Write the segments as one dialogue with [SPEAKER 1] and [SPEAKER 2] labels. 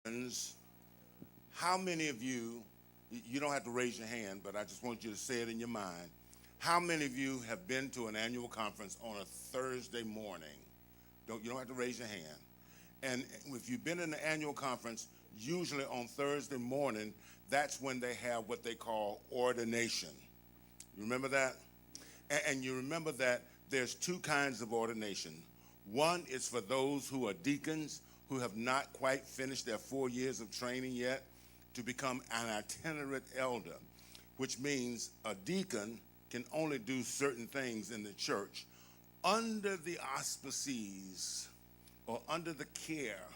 [SPEAKER 1] Friends, how many of you, you don't have to raise your hand, but I just want you to say it in your mind. How many of you have been to an annual conference on a Thursday morning? You don't have to raise your hand. And if you've been in an annual conference, usually on Thursday morning, that's when they have what they call ordination. You remember that? And you remember that there's two kinds of ordination. One is for those who are deacons who have not quite finished their 4 years of training yet to become an itinerant elder, which means a deacon can only do certain things in the church under the auspices or under the care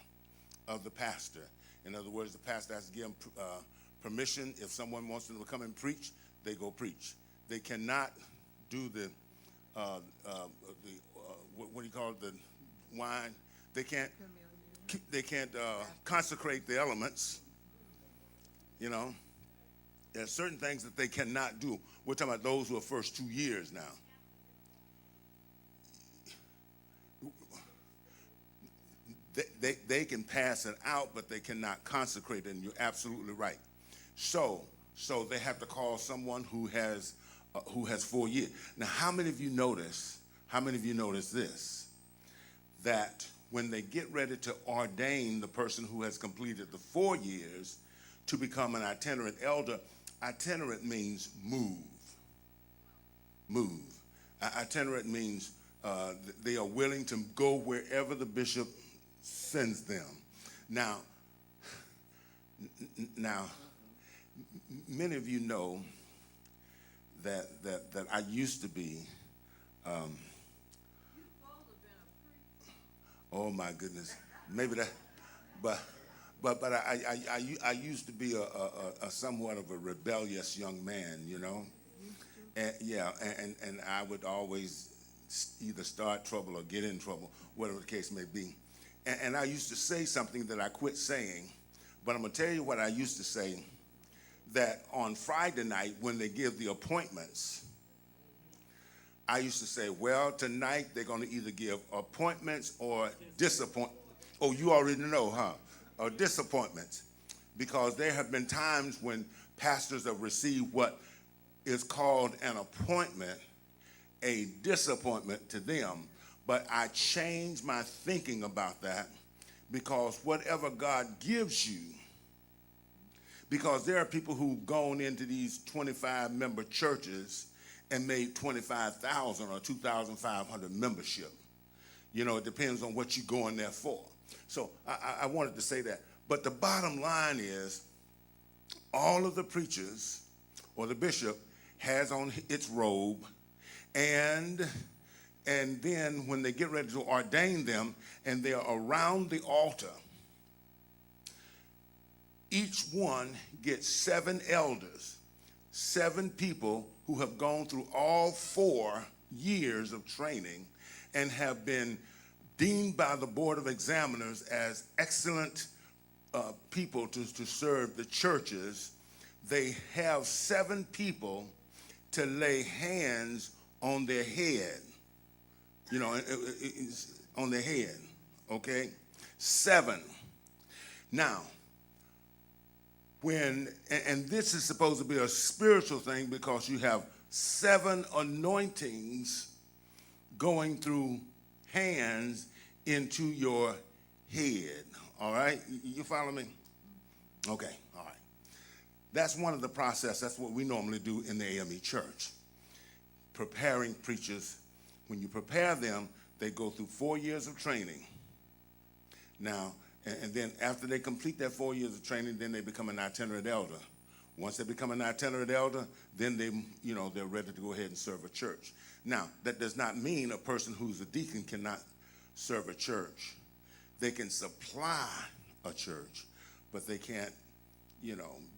[SPEAKER 1] of the pastor. In other words, the pastor has to give them permission. If someone wants them to come and preach, they go preach. They cannot do the what do you call it, the wine. They can't consecrate the elements. You know, there's certain things that they cannot do. We're talking about those who are first 2 years now. They can pass it out, but they cannot consecrate it, and you're absolutely right. So they have to call someone who has 4 years. Now, how many of you notice this? That when they get ready to ordain the person who has completed the 4 years to become an itinerant elder, itinerant means move. Move. Itinerant means they are willing to go wherever the bishop sends them. Now, many of you know that I used to be. Oh my goodness, maybe that, but I used to be a somewhat of a rebellious young man, you know, and and I would always either start trouble or get in trouble, whatever the case may be, and I used to say something that I quit saying, but I'm gonna tell you what I used to say. That on Friday night when they give the appointments, I used to say, well, tonight they're going to either give appointments or disappointments. Oh, you already know, huh? Or disappointments. Because there have been times when pastors have received what is called an appointment, a disappointment to them. But I changed my thinking about that because whatever God gives you, because there are people who've gone into these 25-member churches and made 25,000 or 2,500 membership. You know, it depends on what you're going there for. So I wanted to say that. But the bottom line is all of the preachers or the bishop has on its robe, and then when they get ready to ordain them and they're around the altar, each one gets 7 elders, 7 people who have gone through all 4 years of training and have been deemed by the Board of Examiners as excellent people to serve the churches. They have 7 people to lay hands on their head, you know, on their head, okay? 7. Now, and this is supposed to be a spiritual thing because you have 7 anointings going through hands into your head. All right? You follow me? Okay, all right. That's one of the process. That's what we normally do in the AME church. Preparing preachers. When you prepare them, they go through 4 years of training. Now, and then after they complete their 4 years of training, then they become an itinerant elder. Once they become an itinerant elder, then they're ready to go ahead and serve a church. Now, that does not mean a person who's a deacon cannot serve a church. They can supply a church, but they can't,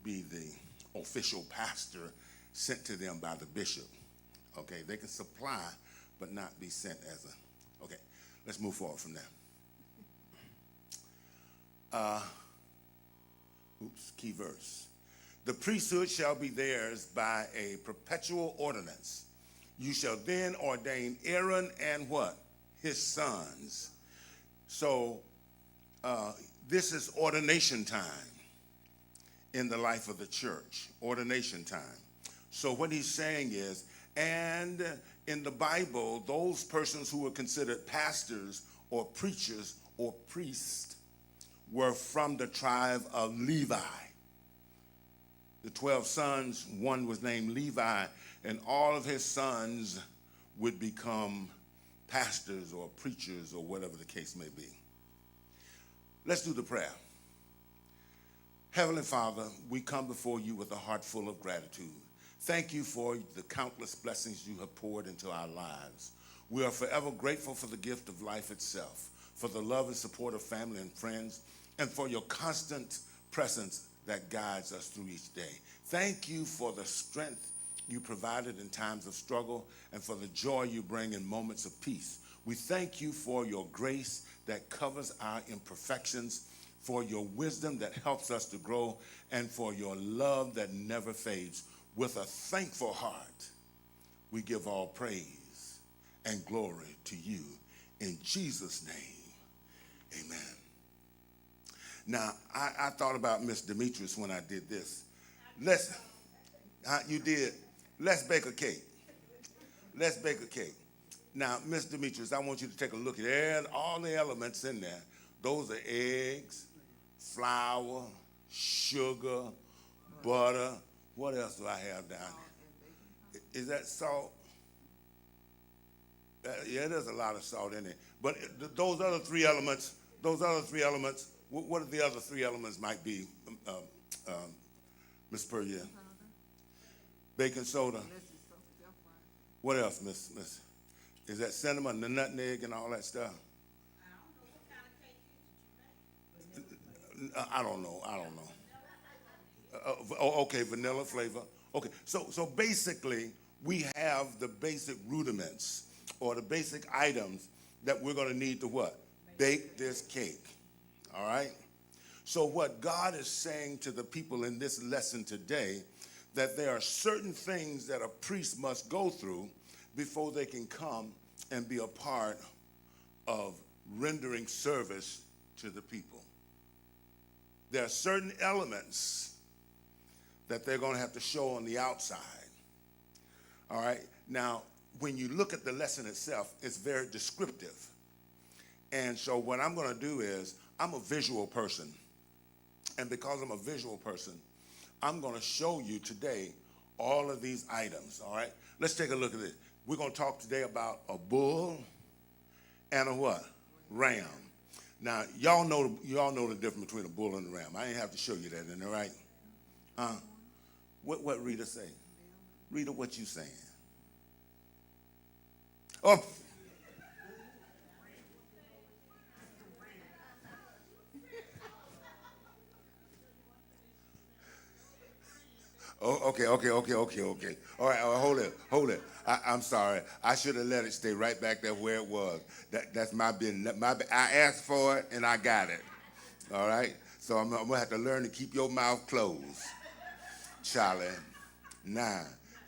[SPEAKER 1] be the official pastor sent to them by the bishop. Okay, they can supply, but not be sent as a, okay, let's move forward from there. Key verse. The priesthood shall be theirs by a perpetual ordinance. You shall then ordain Aaron and what? His sons. So This is ordination time in the life of the church, ordination time. So what he's saying is, and in the Bible, those persons who were considered pastors or preachers or priests were from the tribe of Levi. The 12 sons, one was named Levi, and all of his sons would become pastors or preachers or whatever the case may be. Let's do the prayer. Heavenly Father, we come before you with a heart full of gratitude. Thank you for the countless blessings you have poured into our lives. We are forever grateful for the gift of life itself, for the love and support of family and friends, and for your constant presence that guides us through each day. Thank you for the strength you provided in times of struggle and for the joy you bring in moments of peace. We thank you for your grace that covers our imperfections, for your wisdom that helps us to grow, and for your love that never fades. With a thankful heart, we give all praise and glory to you. In Jesus' name, amen. Now, I thought about Miss Demetrius when I did this. You did. Let's bake a cake. Let's bake a cake. Now, Miss Demetrius, I want you to take a look at all the elements in there. Those are eggs, flour, sugar, butter. What else do I have down here? Is that salt? Yeah, there's a lot of salt in it. But those other three elements, what are the other three elements might be, Miss Puryear? Baking soda. What else, Miss? Is that cinnamon, the nutmeg, and all that stuff? I don't know. Okay, vanilla flavor. Okay, so basically, we have the basic rudiments or the basic items that we're going to need to what? Bake this cake. All right? So what God is saying to the people in this lesson today, that there are certain things that a priest must go through before they can come and be a part of rendering service to the people. There are certain elements that they're going to have to show on the outside. All right? Now, when you look at the lesson itself, it's very descriptive. And so what I'm going to do is, I'm a visual person. And because I'm a visual person, I'm going to show you today all of these items, all right? Let's take a look at this. We're going to talk today about a bull and a what? Ram. Now, y'all know the difference between a bull and a ram. I ain't have to show you that, isn't it, right? What Rita say? Rita, what you saying? Oh. Oh, okay. All right, hold it. I'm sorry. I should have let it stay right back there where it was. That's my business. I asked for it, and I got it. All right? So I'm going to have to learn to keep your mouth closed, Charlie. Nah,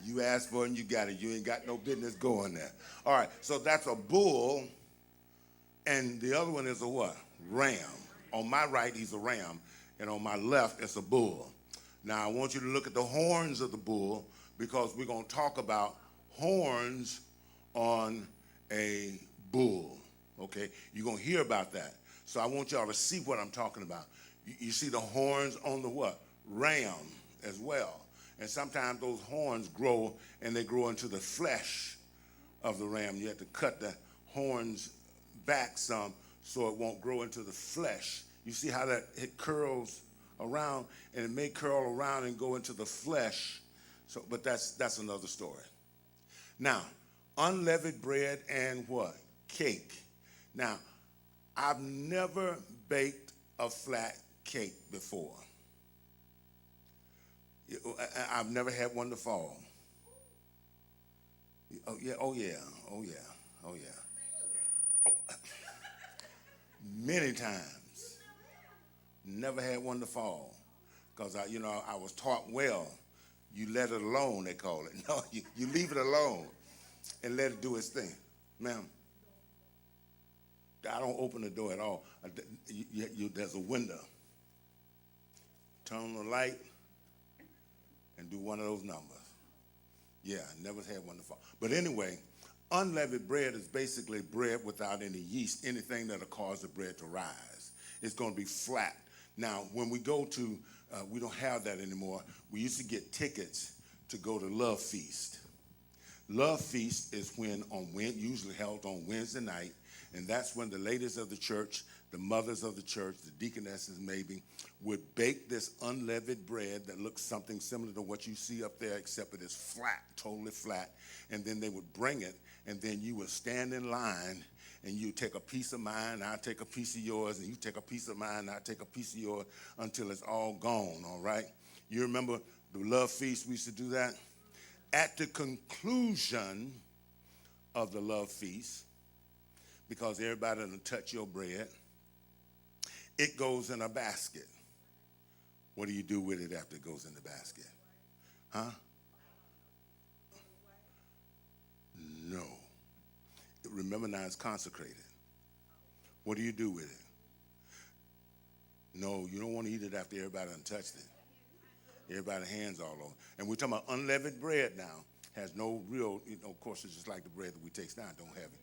[SPEAKER 1] you asked for it, and you got it. You ain't got no business going there. All right, so that's a bull, and the other one is a what? Ram. On my right, he's a ram, and on my left, it's a bull. Now, I want you to look at the horns of the bull because we're going to talk about horns on a bull, okay? You're going to hear about that. So I want y'all to see what I'm talking about. You see the horns on the what? Ram as well. And sometimes those horns grow, and they grow into the flesh of the ram. You have to cut the horns back some so it won't grow into the flesh. You see how it curls around, and it may curl around and go into the flesh. So, but that's another story. Now, unleavened bread and what? Cake. Now, I've never baked a flat cake before. I've never had one to fall. Oh yeah. Many times. Never had one to fall, because I was taught well. You let it alone, they call it. No, you leave it alone and let it do its thing. Ma'am. I don't open the door at all. There's a window. Turn on the light and do one of those numbers. Yeah, I never had one to fall. But anyway, unleavened bread is basically bread without any yeast, anything that'll cause the bread to rise. It's going to be flat. Now, when we go to, we don't have that anymore. We used to get tickets to go to Love Feast. Love Feast is usually held on Wednesday night, and that's when the ladies of the church, the mothers of the church, the deaconesses maybe, would bake this unleavened bread that looks something similar to what you see up there, except it is flat, totally flat. And then they would bring it, and then you would stand in line, and you take a piece of mine, I'll take a piece of yours, and you take a piece of mine, I'll take a piece of yours, until it's all gone, all right? You remember the Love Feast, we used to do that? At the conclusion of the Love Feast, because everybody will touch your bread, it goes in a basket. What do you do with it after it goes in the basket? Huh? No. Remember now it's consecrated. What do you do with it? No, you don't want to eat it after everybody done touched it. Everybody's hands all over. And we're talking about unleavened bread now. Has no real, of course, it's just like the bread that we take now, don't have it.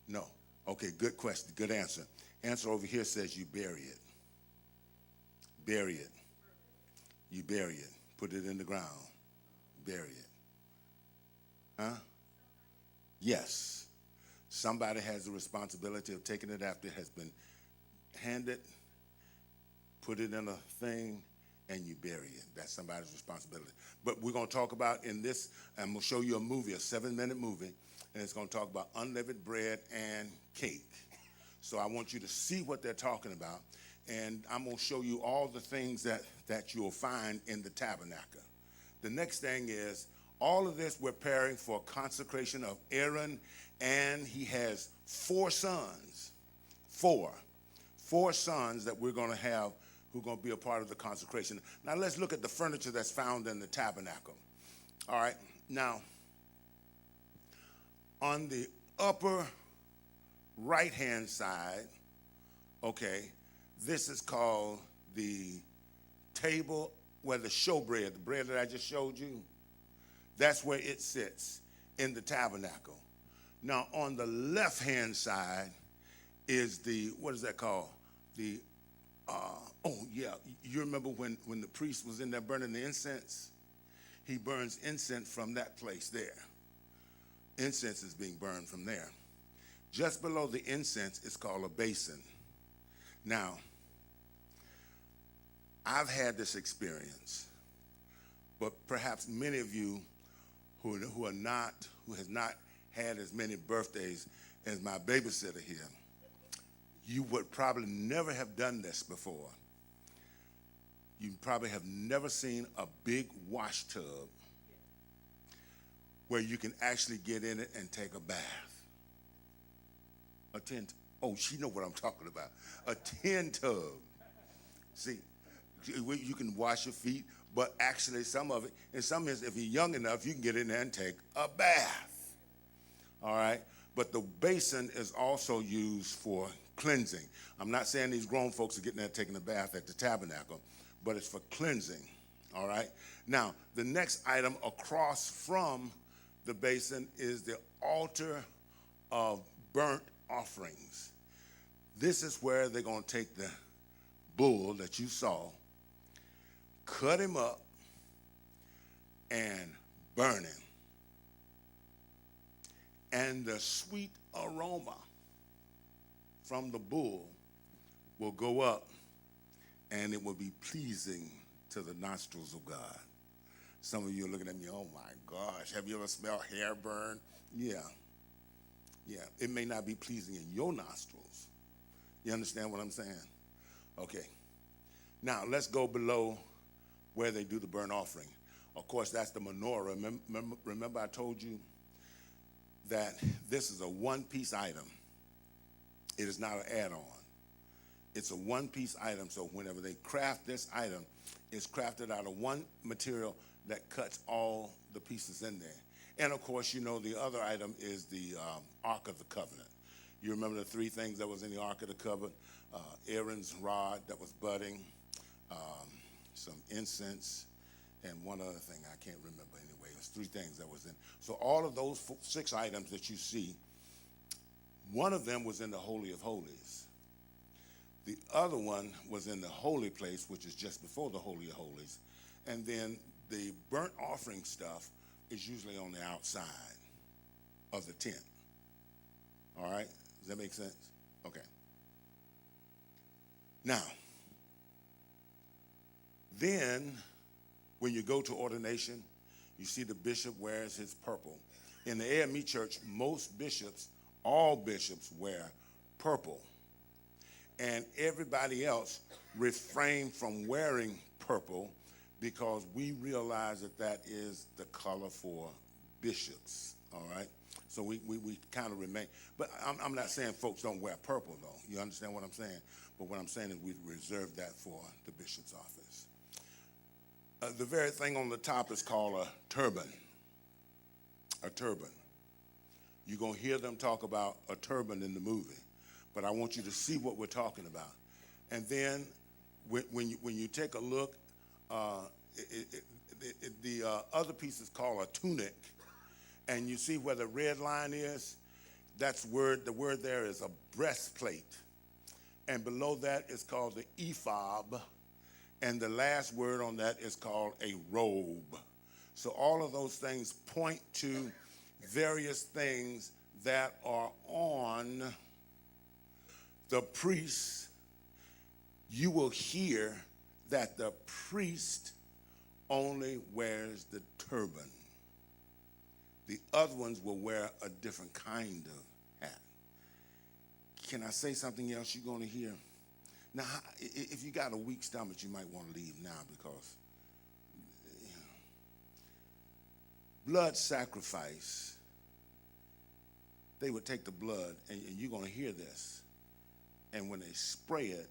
[SPEAKER 1] No. Okay, good question, good answer. Answer over here says you bury it. Bury it. You bury it. Put it in the ground. Bury it. Huh? Yes. Somebody has the responsibility of taking it after it has been handed, put it in a thing, and you bury it. That's somebody's responsibility. But we're going to talk about in this, I'm going to show you a movie, a 7-minute movie, and it's going to talk about unleavened bread and cake. So I want you to see what they're talking about, and I'm going to show you all the things that you'll find in the tabernacle. The next thing is, all of this we're preparing for consecration of Aaron, and he has 4 sons. 4 sons that we're going to have who are going to be a part of the consecration. Now let's look at the furniture that's found in the tabernacle. All right, now on the upper right-hand side, okay, this is called the table where the showbread, the bread that I just showed you, that's where it sits in the tabernacle. Now on the left-hand side is the, what is that called? The, you remember when the priest was in there burning the incense? He burns incense from that place there. Incense is being burned from there. Just below the incense is called a basin. Now, I've had this experience, but perhaps many of you who has not had as many birthdays as my babysitter here, you would probably never have done this before. You probably have never seen a big wash tub where you can actually get in it and take a bath. She know what I'm talking about. A tin tub. See, you can wash your feet, but actually some of it, in some instances, if you're young enough, you can get in there and take a bath. All right? But the basin is also used for cleansing. I'm not saying these grown folks are getting there taking a bath at the tabernacle, but it's for cleansing. All right? Now, the next item across from the basin is the altar of burnt offerings. This is where they're going to take the bull that you saw, cut him up, and burn him. And the sweet aroma from the bull will go up, and it will be pleasing to the nostrils of God. Some of you are looking at me, oh my gosh, have you ever smelled hair burn? Yeah. It may not be pleasing in your nostrils. You understand what I'm saying? Okay. Now, let's go below where they do the burnt offering. Of course, that's the menorah. Remember I told you that this is a one-piece item. It is not an add-on. It's a one-piece item, so whenever they craft this item, it's crafted out of one material that cuts all the pieces in there. And, of course, you know the other item is the Ark of the Covenant. You remember the three things that was in the Ark of the Covenant? Aaron's rod that was budding, some incense, and one other thing I can't remember anyway. There's three things that was in. So all of those 6 items that you see, one of them was in the Holy of Holies. The other one was in the holy place, which is just before the Holy of Holies. And then the burnt offering stuff is usually on the outside of the tent. All right? Does that make sense? Okay. Now, then when you go to ordination, you see the bishop wears his purple. In the AIRY church, most bishops, all bishops wear purple. And everybody else refrain from wearing purple because we realize that that is the color for bishops, all right? So we kind of remain. But I'm not saying folks don't wear purple, though. You understand what I'm saying? But what I'm saying is we reserve that for the bishop's office. The very thing on the top is called a turban. A turban. You're going to hear them talk about a turban in the movie, but I want you to see what we're talking about. And then when you take a look, the other piece is called a tunic, and you see where the red line is? The word there is a breastplate. And below that is called the ephod, and the last word on that is called a robe. So all of those things point to various things that are on the priest. You will hear that the priest only wears the turban. The other ones will wear a different kind of hat. Can I say something else you're going to hear? Now, if you got a weak stomach, you might want to leave now because blood sacrifice, they would take the blood, and you're going to hear this. And when they spray it,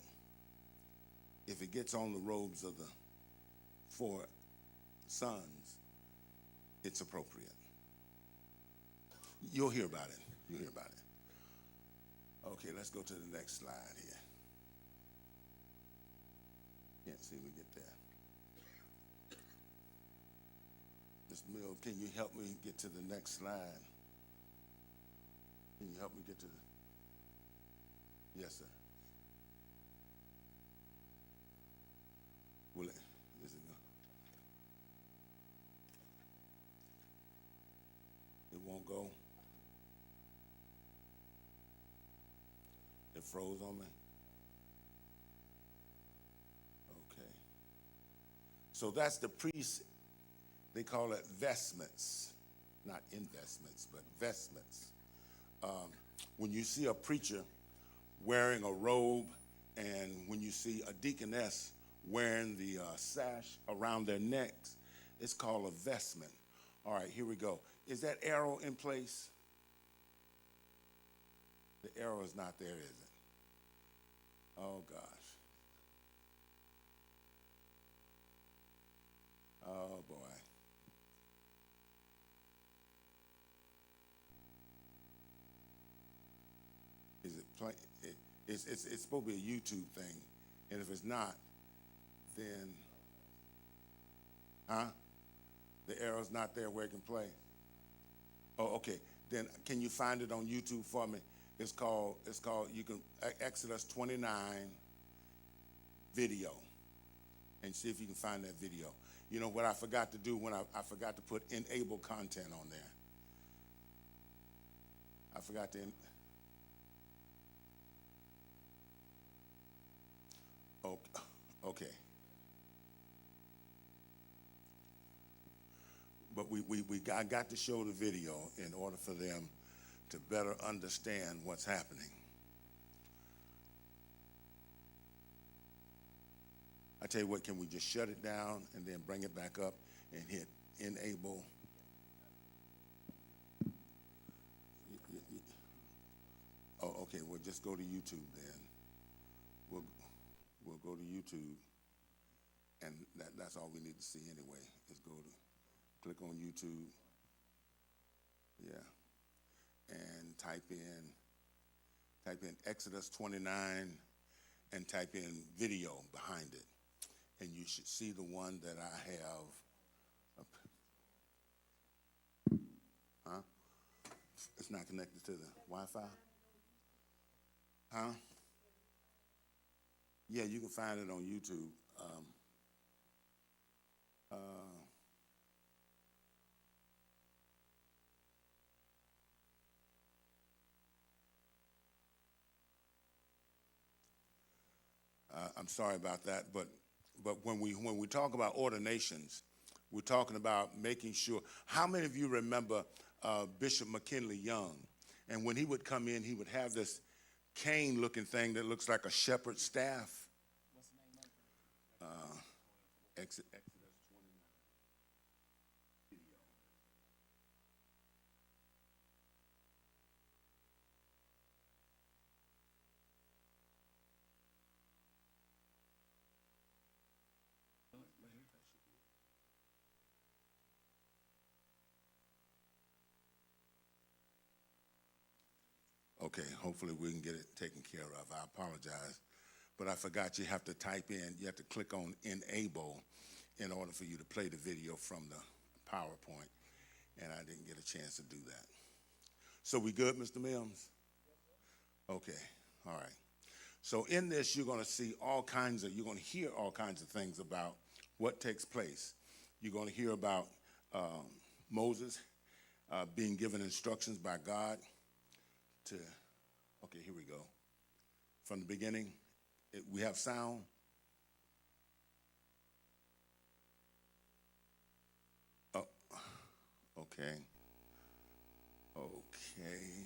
[SPEAKER 1] if it gets on the robes of the 4 sons, it's appropriate. You'll hear about it. You'll hear about it. Okay, let's go to the next slide here. Can't see me get there. Ms. Mills, can you help me get to the next slide? Can you help me get to the... Yes, sir. Will it, is it go? It won't go? It froze on me? Okay. So that's the priest, they call it vestments, not investments, but vestments. When you see a preacher wearing a robe, and when you see a deaconess wearing the sash around their necks, it's called a vestment. All right, here we go. Is that arrow in place? The arrow is not there, is it? Oh, gosh. Oh, boy. Is it play? It's supposed to be a YouTube thing, and if it's not, then, the arrow's not there where it can play. Oh, okay. Then can you find it on YouTube for me? It's called. You can Exodus 29 video, and see if you can find that video. You know what I forgot to do when I forgot to put enable content on there. I forgot to. Okay. But I got to show the video in order for them to better understand what's happening. I tell you what, can we just shut it down and then bring it back up and hit enable? Oh, okay, well, just go to YouTube then. We'll go to YouTube, and that's all we need to see anyway, is click on YouTube, yeah, and type in Type in Exodus 29 and type in video behind it. And you should see the one that I have. Huh? It's not connected to the Wi-Fi? Huh? Yeah, you can find it on YouTube. I'm sorry about that, but when we talk about ordinations, we're talking about making sure. How many of you remember Bishop McKinley Young? And when he would come in, he would have this cane-looking thing that looks like a shepherd's staff.
[SPEAKER 2] What's the name of it?
[SPEAKER 1] Exodus 29 video. Okay, hopefully we can get it taken care of. I apologize, but I forgot you have to type in, you have to click on enable in order for you to play the video from the PowerPoint, and I didn't get a chance to do that. So we good, Mr. Mims? Okay, all right. So in this, you're going to see you're going to hear all kinds of things about what takes place. You're going to hear about Moses being given instructions by God to, okay, here we go. From the beginning, we have sound. Oh, okay. Okay.